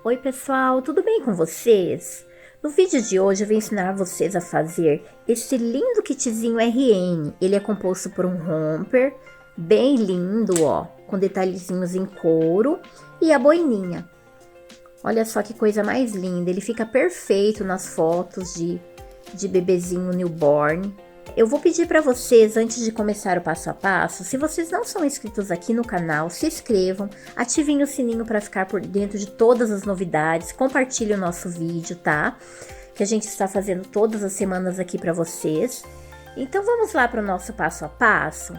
Oi pessoal, tudo bem com vocês? No vídeo de hoje eu vou ensinar vocês a fazer esse lindo kitzinho RN. Ele é composto por um romper bem lindo, ó, com detalhezinhos em couro e a boininha. Olha só que coisa mais linda, ele fica perfeito nas fotos de bebezinho newborn. Eu vou pedir para vocês, antes de começar o passo a passo, se vocês não são inscritos aqui no canal, se inscrevam, ativem o sininho para ficar por dentro de todas as novidades, compartilhem o nosso vídeo, tá? Que a gente está fazendo todas as semanas aqui para vocês. Então vamos lá para o nosso passo a passo?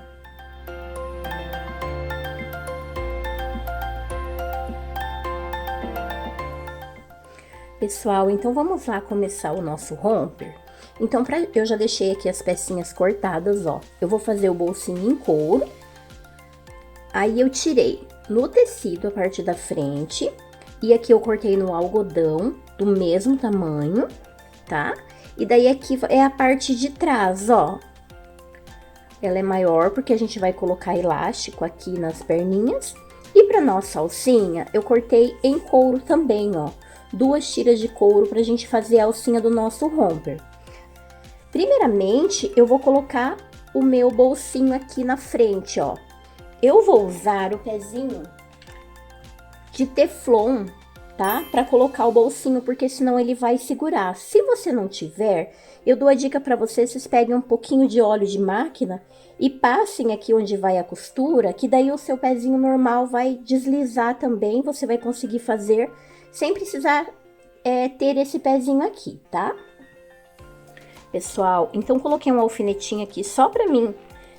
Pessoal, então vamos lá começar o nosso romper? Então, eu já deixei aqui as pecinhas cortadas, ó. Eu vou fazer o bolsinho em couro. Aí, eu tirei no tecido a parte da frente. E aqui eu cortei no algodão, do mesmo tamanho, tá? E daí, aqui é a parte de trás, ó. Ela é maior porque a gente vai colocar elástico aqui nas perninhas. E pra nossa alcinha, eu cortei em couro também, ó. 2 tiras de couro pra gente fazer a alcinha do nosso romper. Primeiramente, eu vou colocar o meu bolsinho aqui na frente, ó. Eu vou usar o pezinho de teflon, tá? Pra colocar o bolsinho, porque senão ele vai segurar. Se você não tiver, eu dou a dica pra vocês peguem um pouquinho de óleo de máquina e passem aqui onde vai a costura, que daí o seu pezinho normal vai deslizar também, você vai conseguir fazer sem precisar ter esse pezinho aqui, tá? Pessoal, então coloquei um alfinetinho aqui só pra mim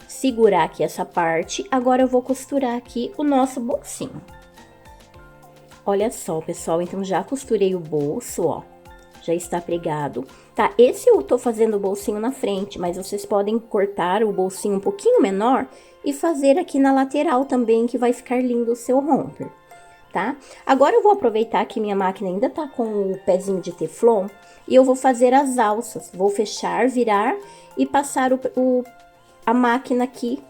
segurar aqui essa parte. Agora eu vou costurar aqui o nosso bolsinho. Olha só, pessoal, então já costurei o bolso, ó. Já está pregado, tá? Esse eu tô fazendo o bolsinho na frente, mas vocês podem cortar o bolsinho um pouquinho menor e fazer aqui na lateral também, que vai ficar lindo o seu romper, tá? Agora eu vou aproveitar que minha máquina ainda tá com o pezinho de teflon e eu vou fazer as alças. Vou fechar, virar e passar a máquina aqui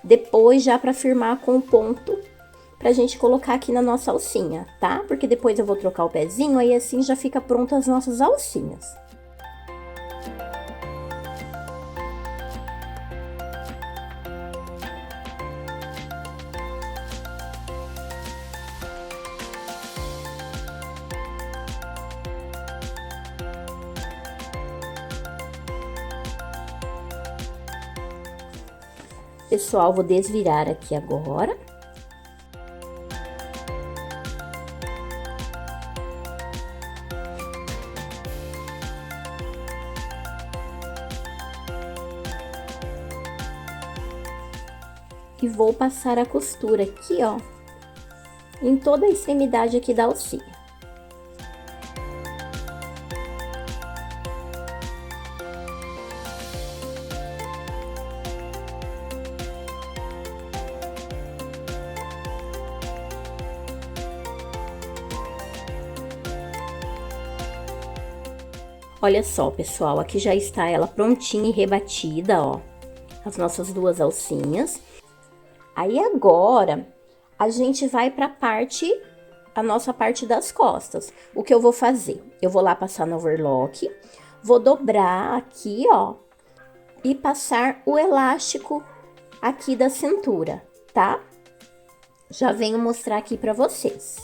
depois já para firmar com o ponto pra gente colocar aqui na nossa alcinha, tá? Porque depois eu vou trocar o pezinho, aí assim já fica pronto as nossas alcinhas. Pessoal, vou desvirar aqui agora. E vou passar a costura aqui, ó, em toda a extremidade aqui da alcinha. Olha só, pessoal, aqui já está ela prontinha e rebatida, ó, as nossas 2 alcinhas. Aí agora, a gente vai pra a nossa parte das costas. O que eu vou fazer? Eu vou lá passar no overlock, vou dobrar aqui, ó, e passar o elástico aqui da cintura, tá? Já venho mostrar aqui pra vocês.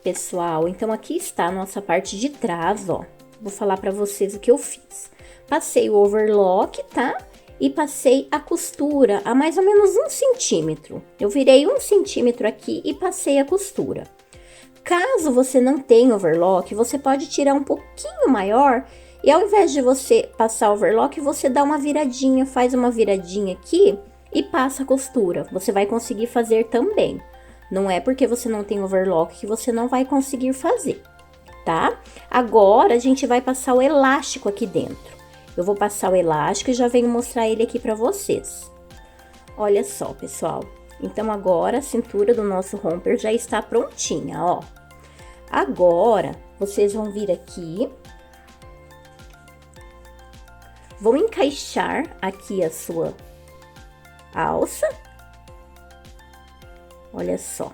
Pessoal, então aqui está a nossa parte de trás, ó. Vou falar pra vocês o que eu fiz. Passei o overlock, tá? E passei a costura a mais ou menos 1 centímetro. Eu virei 1 centímetro aqui e passei a costura. Caso você não tenha overlock, você pode tirar um pouquinho maior e ao invés de você passar overlock, você dá uma viradinha, faz uma viradinha aqui e passa a costura. Você vai conseguir fazer também. Não é porque você não tem overlock que você não vai conseguir fazer, tá? Agora, a gente vai passar o elástico aqui dentro. Eu vou passar o elástico e já venho mostrar ele aqui pra vocês. Olha só, pessoal. Então, agora a cintura do nosso romper já está prontinha, ó. Agora, vocês vão vir aqui. Vão encaixar aqui a sua alça. Olha só.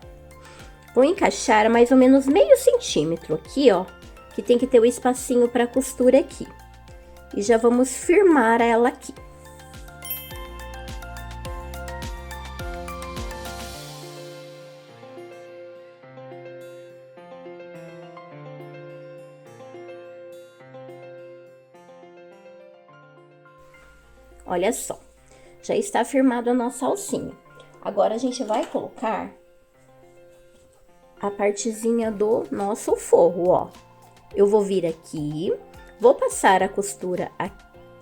Vou encaixar mais ou menos meio centímetro aqui, ó, que tem que ter o espacinho para costura aqui. E já vamos firmar ela aqui. Olha só, já está firmado a nossa alcinha. Agora, a gente vai colocar a partezinha do nosso forro, ó. Eu vou vir aqui, vou passar a costura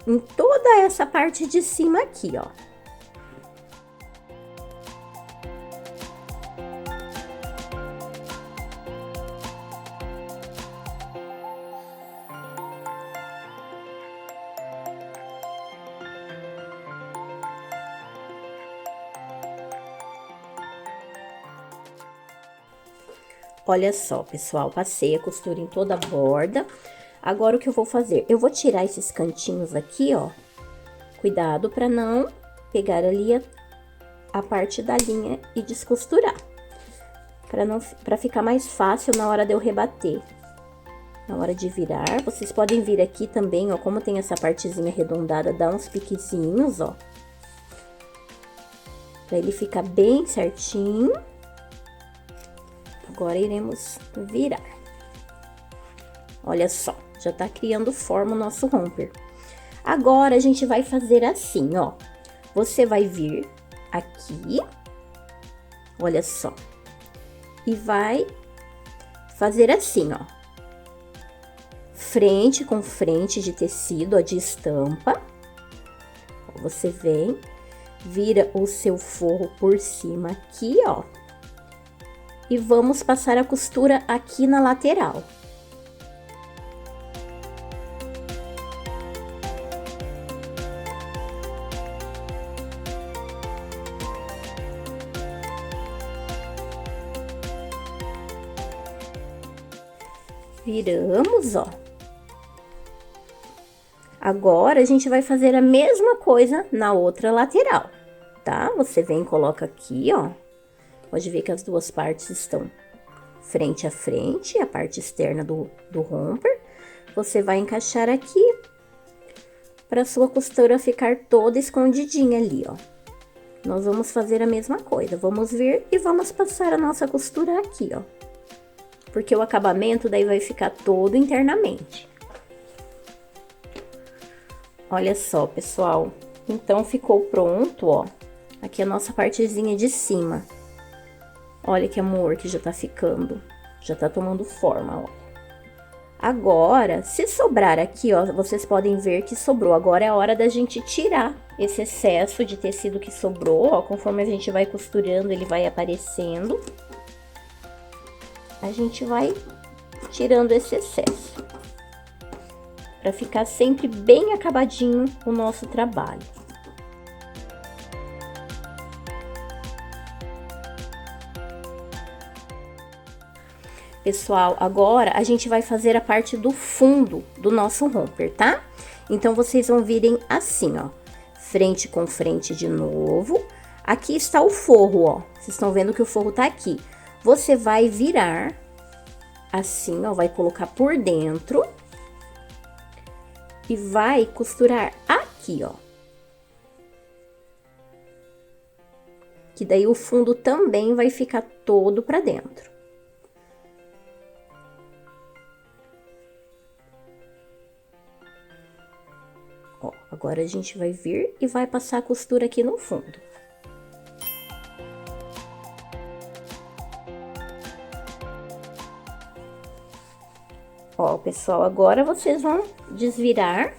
em toda essa parte de cima aqui, ó. Olha só, pessoal, passei a costura em toda a borda. Agora, o que eu vou fazer? Eu vou tirar esses cantinhos aqui, ó. Cuidado para não pegar ali a parte da linha e descosturar. Para ficar mais fácil na hora de eu rebater. Na hora de virar, vocês podem vir aqui também, ó, como tem essa partezinha arredondada, dá uns piquezinhos, ó. Pra ele ficar bem certinho. Agora, iremos virar. Olha só, já tá criando forma o nosso romper. Agora, a gente vai fazer assim, ó. Você vai vir aqui, olha só. E vai fazer assim, ó. Frente com frente de tecido, ó, de estampa. Você vem, vira o seu forro por cima aqui, ó. E vamos passar a costura aqui na lateral. Viramos, ó. Agora, a gente vai fazer a mesma coisa na outra lateral, tá? Você vem e coloca aqui, ó. Pode ver que as duas partes estão frente a frente, a parte externa do romper. Você vai encaixar aqui para sua costura ficar toda escondidinha ali, ó. Nós vamos fazer a mesma coisa. Vamos vir e vamos passar a nossa costura aqui, ó. Porque o acabamento daí vai ficar todo internamente. Olha só, pessoal. Então, ficou pronto, ó. Aqui a nossa partezinha de cima. Olha que amor que já tá ficando. Já tá tomando forma, ó. Agora, se sobrar aqui, ó, vocês podem ver que sobrou. Agora é a hora da gente tirar esse excesso de tecido que sobrou, ó. Conforme a gente vai costurando, ele vai aparecendo. A gente vai tirando esse excesso. Pra ficar sempre bem acabadinho o nosso trabalho. Pessoal, agora a gente vai fazer a parte do fundo do nosso romper, tá? Então, vocês vão virem assim, ó. Frente com frente de novo. Aqui está o forro, ó. Vocês estão vendo que o forro tá aqui. Você vai virar assim, ó. Vai colocar por dentro. E vai costurar aqui, ó. Que daí o fundo também vai ficar todo pra dentro. Ó, agora a gente vai vir e vai passar a costura aqui no fundo. Ó, pessoal, agora vocês vão desvirar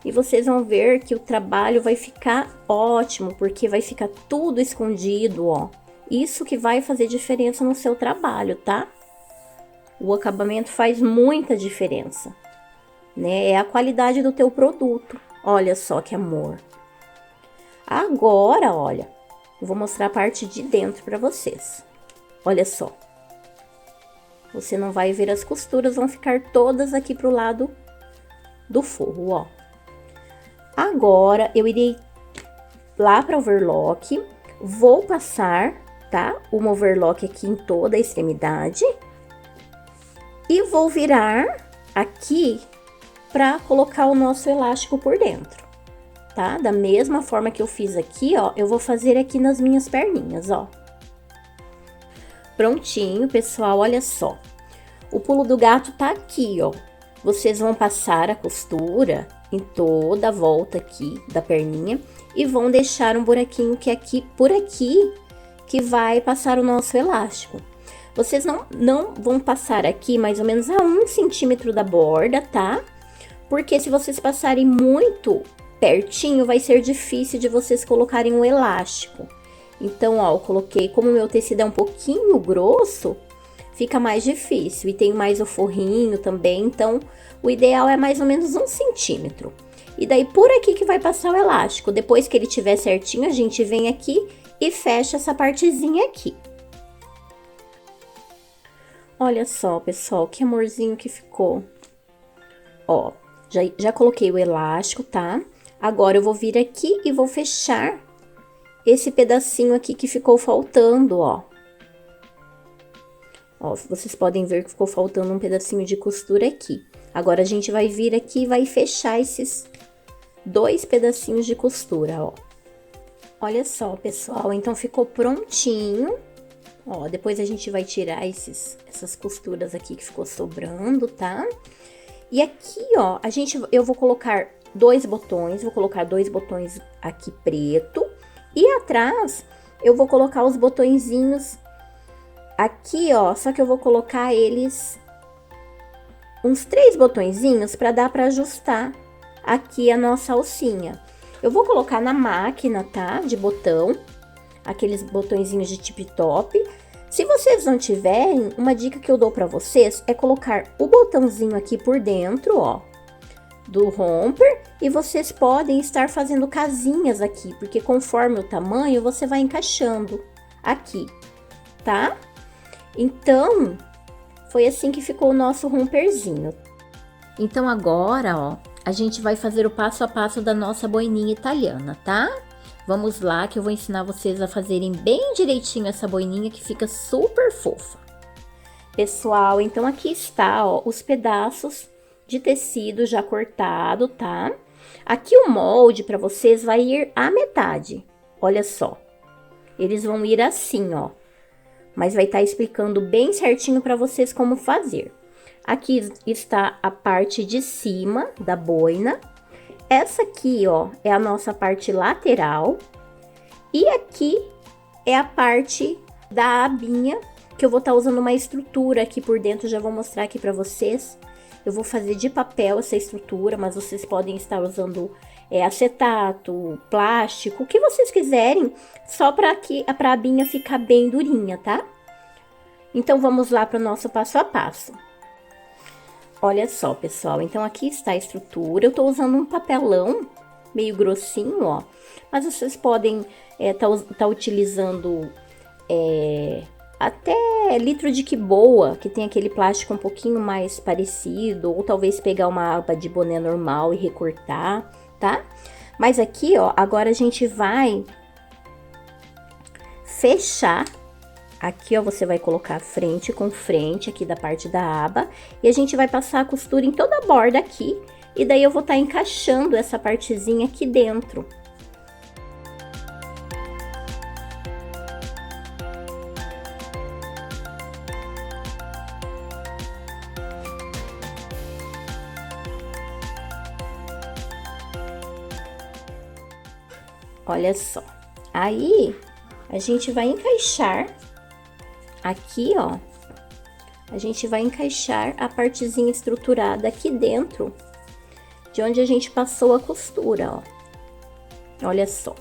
e vocês vão ver que o trabalho vai ficar ótimo, porque vai ficar tudo escondido, ó. Isso que vai fazer diferença no seu trabalho, tá? O acabamento faz muita diferença, né? É a qualidade do teu produto. Olha só que amor. Agora, olha, eu vou mostrar a parte de dentro pra vocês. Olha só. Você não vai ver as costuras, vão ficar todas aqui pro lado do forro, ó. Agora, eu irei lá para overlock, vou passar tá? Uma overlock aqui em toda a extremidade. E vou virar aqui pra colocar o nosso elástico por dentro, tá? Da mesma forma que eu fiz aqui, ó, eu vou fazer aqui nas minhas perninhas, ó. Prontinho, pessoal, olha só. O pulo do gato tá aqui, ó. Vocês vão passar a costura em toda a volta aqui da perninha e vão deixar um buraquinho que é aqui, por aqui, que vai passar o nosso elástico. Vocês não vão passar aqui mais ou menos a 1 centímetro da borda, tá? Porque se vocês passarem muito pertinho, vai ser difícil de vocês colocarem um elástico. Então, ó, eu coloquei, como o meu tecido é um pouquinho grosso, fica mais difícil. E tem mais o forrinho também, então, o ideal é mais ou menos 1 centímetro. E daí, por aqui que vai passar o elástico. Depois que ele tiver certinho, a gente vem aqui e fecha essa partezinha aqui. Olha só, pessoal, que amorzinho que ficou. Ó, já coloquei o elástico, tá? Agora, eu vou vir aqui e vou fechar esse pedacinho aqui que ficou faltando, ó. Ó, vocês podem ver que ficou faltando um pedacinho de costura aqui. Agora, a gente vai vir aqui e vai fechar esses 2 pedacinhos de costura, ó. Olha só, pessoal, então ficou prontinho. Ó, depois a gente vai tirar essas costuras aqui que ficou sobrando, tá? E aqui, ó, eu vou colocar 2 botões, vou colocar 2 botões aqui preto. E atrás, eu vou colocar os botõezinhos aqui, ó, só que eu vou colocar eles uns 3 botõezinhos para dar para ajustar aqui a nossa alcinha. Eu vou colocar na máquina, tá? De botão, aqueles botõezinhos de tip-top. Se vocês não tiverem, uma dica que eu dou para vocês é colocar o botãozinho aqui por dentro, ó, do romper, e vocês podem estar fazendo casinhas aqui, porque conforme o tamanho, você vai encaixando aqui, tá? Então, foi assim que ficou o nosso romperzinho. Então, agora, ó, a gente vai fazer o passo a passo da nossa boininha italiana, tá? Vamos lá, que eu vou ensinar vocês a fazerem bem direitinho essa boininha, que fica super fofa. Pessoal, então aqui está, ó, os pedaços de tecido já cortado, tá? Aqui o molde para vocês vai ir à metade, olha só. Eles vão ir assim, ó. Mas vai estar explicando bem certinho para vocês como fazer. Aqui está a parte de cima da boina. Essa aqui, ó, é a nossa parte lateral. E aqui é a parte da abinha, que eu vou estar usando uma estrutura aqui por dentro, já vou mostrar aqui para vocês. Eu vou fazer de papel essa estrutura, mas vocês podem estar usando acetato, plástico, o que vocês quiserem, só para a abinha ficar bem durinha, tá? Então, vamos lá para o nosso passo a passo. Olha só, pessoal, então aqui está a estrutura. Eu tô usando um papelão meio grossinho, ó, mas vocês podem tá utilizando até litro de que boa, que tem aquele plástico um pouquinho mais parecido, ou talvez pegar uma aba de boné normal e recortar, tá? Mas aqui, ó, agora a gente vai fechar. Aqui, ó, você vai colocar frente com frente aqui da parte da aba, e a gente vai passar a costura em toda a borda aqui, e daí eu vou estar encaixando essa partezinha aqui dentro. Olha só, aí a gente vai encaixar aqui, ó, a gente vai encaixar a partezinha estruturada aqui dentro, de onde a gente passou a costura, ó. Olha só.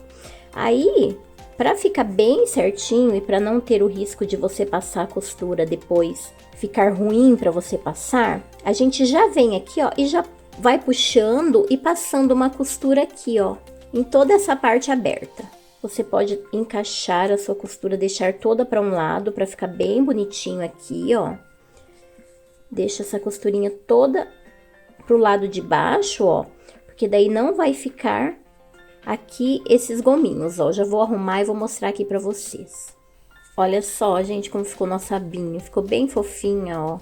Aí, pra ficar bem certinho e pra não ter o risco de você passar a costura depois ficar ruim pra você passar, a gente já vem aqui, ó, e já vai puxando e passando uma costura aqui, ó, em toda essa parte aberta. Você pode encaixar a sua costura, deixar toda para um lado, para ficar bem bonitinho aqui, ó. Deixa essa costurinha toda pro lado de baixo, ó, porque daí não vai ficar aqui esses gominhos, ó. Já vou arrumar e vou mostrar aqui para vocês. Olha só, gente, como ficou nossa abinha. Ficou bem fofinha, ó.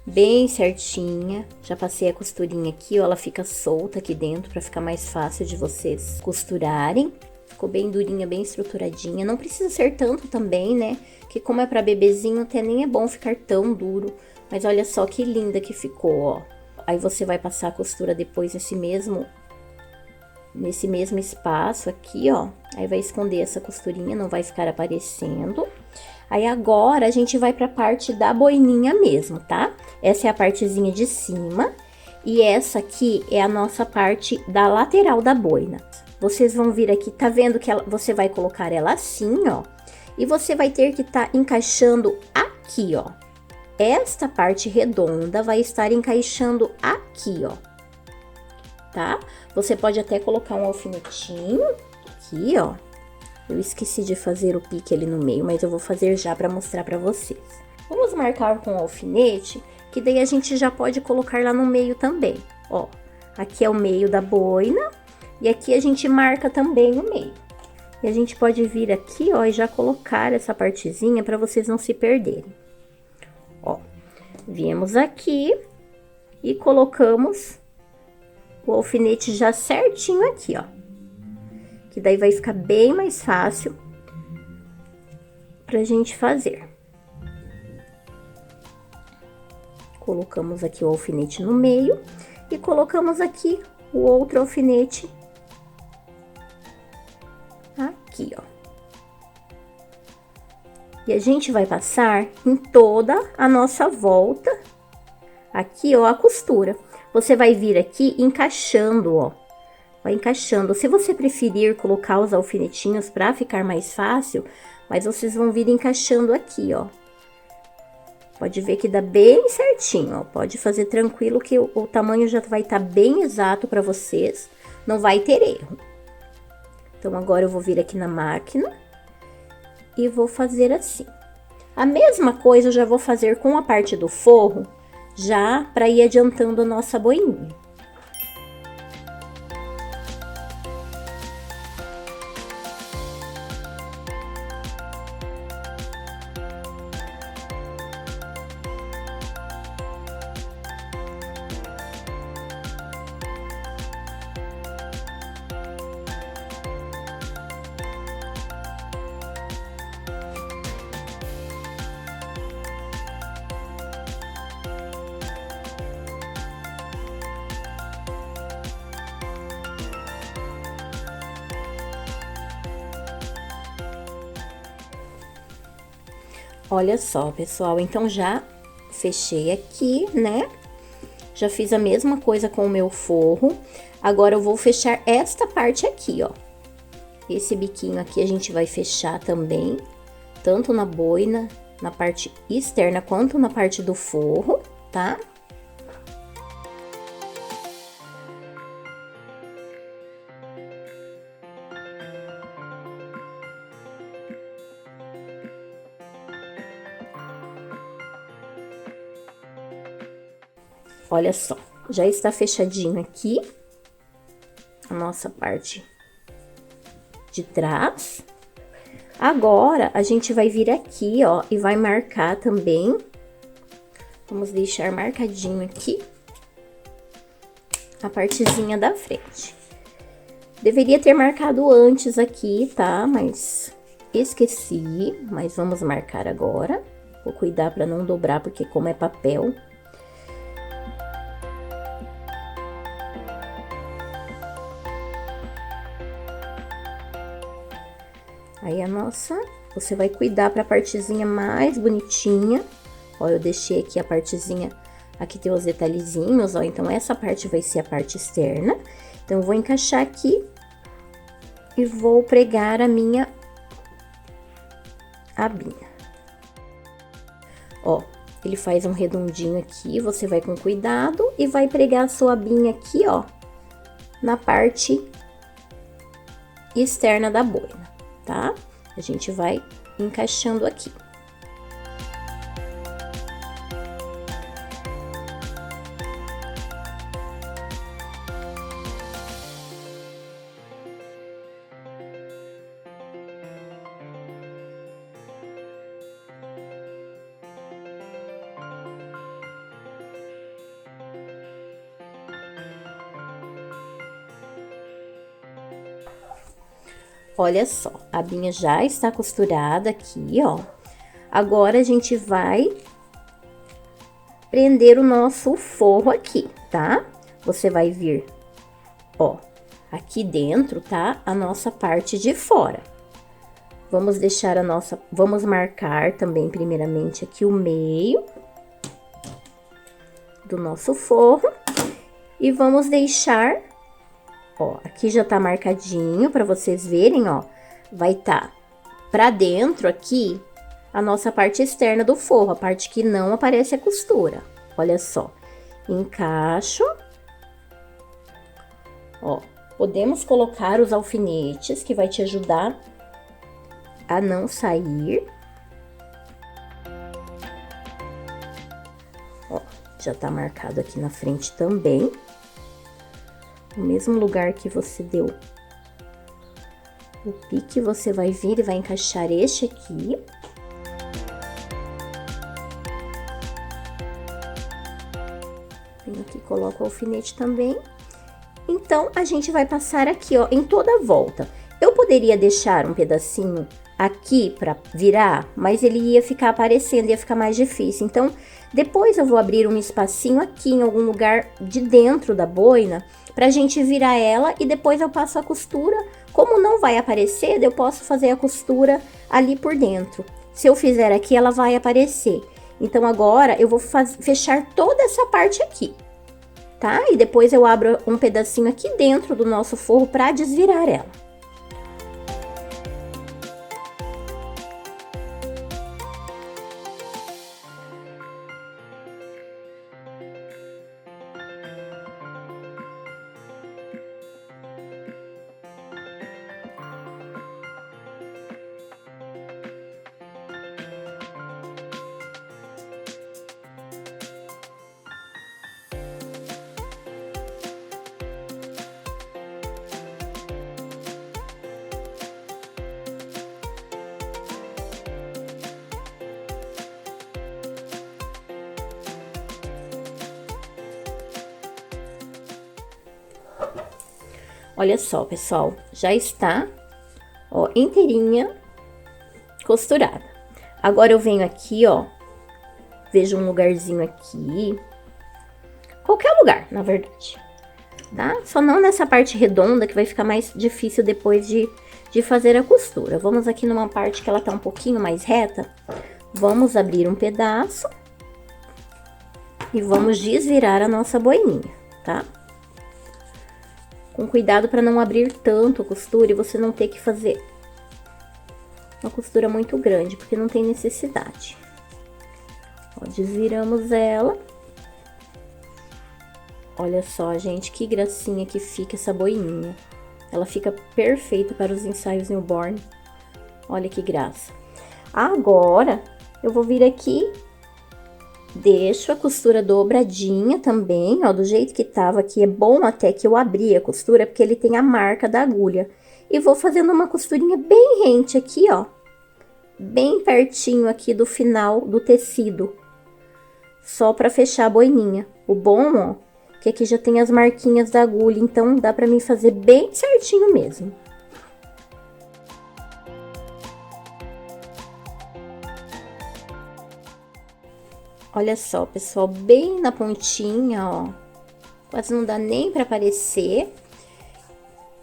Bem certinha. Já passei a costurinha aqui, ó. Ela fica solta aqui dentro pra ficar mais fácil de vocês costurarem. Ficou bem durinha, bem estruturadinha. Não precisa ser tanto também, né? Que como é pra bebezinho, até nem é bom ficar tão duro. Mas olha só que linda que ficou, ó. Aí você vai passar a costura depois nesse mesmo espaço aqui, ó. Aí vai esconder essa costurinha, não vai ficar aparecendo. Aí agora a gente vai pra parte da boininha mesmo, tá? Essa é a partezinha de cima e essa aqui é a nossa parte da lateral da boina. Vocês vão vir aqui, tá vendo que você vai colocar ela assim, ó. E você vai ter que tá encaixando aqui, ó. Esta parte redonda vai estar encaixando aqui, ó. Tá? Você pode até colocar um alfinetinho aqui, ó. Eu esqueci de fazer o pique ali no meio, mas eu vou fazer já para mostrar para vocês. Vamos marcar com o alfinete, que daí a gente já pode colocar lá no meio também, ó. Aqui é o meio da boina e aqui a gente marca também o meio. E a gente pode vir aqui, ó, e já colocar essa partezinha para vocês não se perderem. Ó, viemos aqui e colocamos o alfinete já certinho aqui, ó. Que daí vai ficar bem mais fácil pra gente fazer. Colocamos aqui o alfinete no meio e colocamos aqui o outro alfinete aqui, ó. E a gente vai passar em toda a nossa volta aqui, ó, a costura. Você vai vir aqui encaixando, ó. Vai encaixando. Se você preferir colocar os alfinetinhos para ficar mais fácil, mas vocês vão vir encaixando aqui, ó. Pode ver que dá bem certinho, ó. Pode fazer tranquilo que o tamanho já vai estar bem exato para vocês. Não vai ter erro. Então, agora eu vou vir aqui na máquina e vou fazer assim. A mesma coisa eu já vou fazer com a parte do forro, já para ir adiantando a nossa boininha. Olha só, pessoal, então já fechei aqui, né? Já fiz a mesma coisa com o meu forro. Agora eu vou fechar esta parte aqui, ó. Esse biquinho aqui a gente vai fechar também, tanto na boina, na parte externa, quanto na parte do forro, tá? Olha só, já está fechadinho aqui a nossa parte de trás. Agora, a gente vai vir aqui, ó, e vai marcar também. Vamos deixar marcadinho aqui a partezinha da frente. Deveria ter marcado antes aqui, tá? Mas esqueci, mas vamos marcar agora. Vou cuidar para não dobrar, porque como é papel... Aí, você vai cuidar pra partezinha mais bonitinha. Ó, eu deixei aqui a partezinha, aqui tem os detalhezinhos, ó. Então, essa parte vai ser a parte externa. Então, eu vou encaixar aqui e vou pregar a minha abinha. Ó, ele faz um redondinho aqui, você vai com cuidado e vai pregar a sua abinha aqui, ó, na parte externa da boina. Tá? A gente vai encaixando aqui. Olha só, a abinha já está costurada aqui, ó. Agora, a gente vai prender o nosso forro aqui, tá? Você vai vir, ó, aqui dentro, tá? A nossa parte de fora. Vamos deixar vamos marcar também, primeiramente, aqui o meio do nosso forro. E vamos deixar, ó, aqui já tá marcadinho pra vocês verem, ó. Vai tá pra dentro aqui a nossa parte externa do forro, a parte que não aparece a costura. Olha só, encaixo. Ó, podemos colocar os alfinetes, que vai te ajudar a não sair. Ó, já tá marcado aqui na frente também. No mesmo lugar que você deu o pique, você vai vir e vai encaixar este aqui. Vem aqui, coloco o alfinete também. Então, a gente vai passar aqui, ó, em toda a volta. Eu poderia deixar um pedacinho aqui pra virar, mas ele ia ficar aparecendo, ia ficar mais difícil. Então, depois eu vou abrir um espacinho aqui em algum lugar de dentro da boina pra gente virar ela e depois eu passo a costura. Como não vai aparecer, eu posso fazer a costura ali por dentro. Se eu fizer aqui, ela vai aparecer. Então, agora eu vou fechar toda essa parte aqui, tá? E depois eu abro um pedacinho aqui dentro do nosso forro pra desvirar ela. Olha só, pessoal, já está, ó, inteirinha costurada. Agora, eu venho aqui, ó, vejo um lugarzinho aqui, qualquer lugar, na verdade, tá? Só não nessa parte redonda, que vai ficar mais difícil depois de fazer a costura. Vamos aqui numa parte que ela tá um pouquinho mais reta, vamos abrir um pedaço e vamos desvirar a nossa boininha, tá? Com cuidado para não abrir tanto a costura e você não ter que fazer uma costura muito grande, porque não tem necessidade. Ó, desviramos ela. Olha só, gente, que gracinha que fica essa boininha. Ela fica perfeita para os ensaios newborn. Olha que graça. Agora, eu vou vir aqui, deixo a costura dobradinha também, ó, do jeito que tava aqui. É bom até que eu abri a costura, porque ele tem a marca da agulha. E vou fazendo uma costurinha bem rente aqui, ó, bem pertinho aqui do final do tecido, só pra fechar a boininha. O bom, ó, que aqui já tem as marquinhas da agulha, então dá pra mim fazer bem certinho mesmo. Olha só, pessoal, bem na pontinha, ó. Quase não dá nem pra aparecer.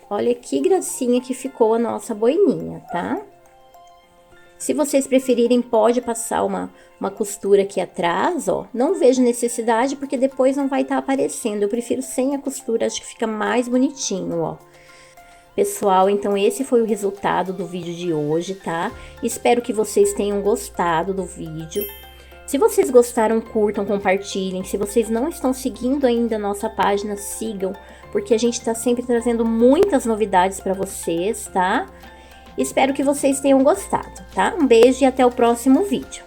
Olha que gracinha que ficou a nossa boininha, tá? Se vocês preferirem, pode passar uma costura aqui atrás, ó. Não vejo necessidade, porque depois não vai estar aparecendo. Eu prefiro sem a costura, acho que fica mais bonitinho, ó. Pessoal, então esse foi o resultado do vídeo de hoje, tá? Espero que vocês tenham gostado do vídeo. Se vocês gostaram, curtam, compartilhem. Se vocês não estão seguindo ainda a nossa página, sigam, porque a gente tá sempre trazendo muitas novidades para vocês, tá? Espero que vocês tenham gostado, tá? Um beijo e até o próximo vídeo.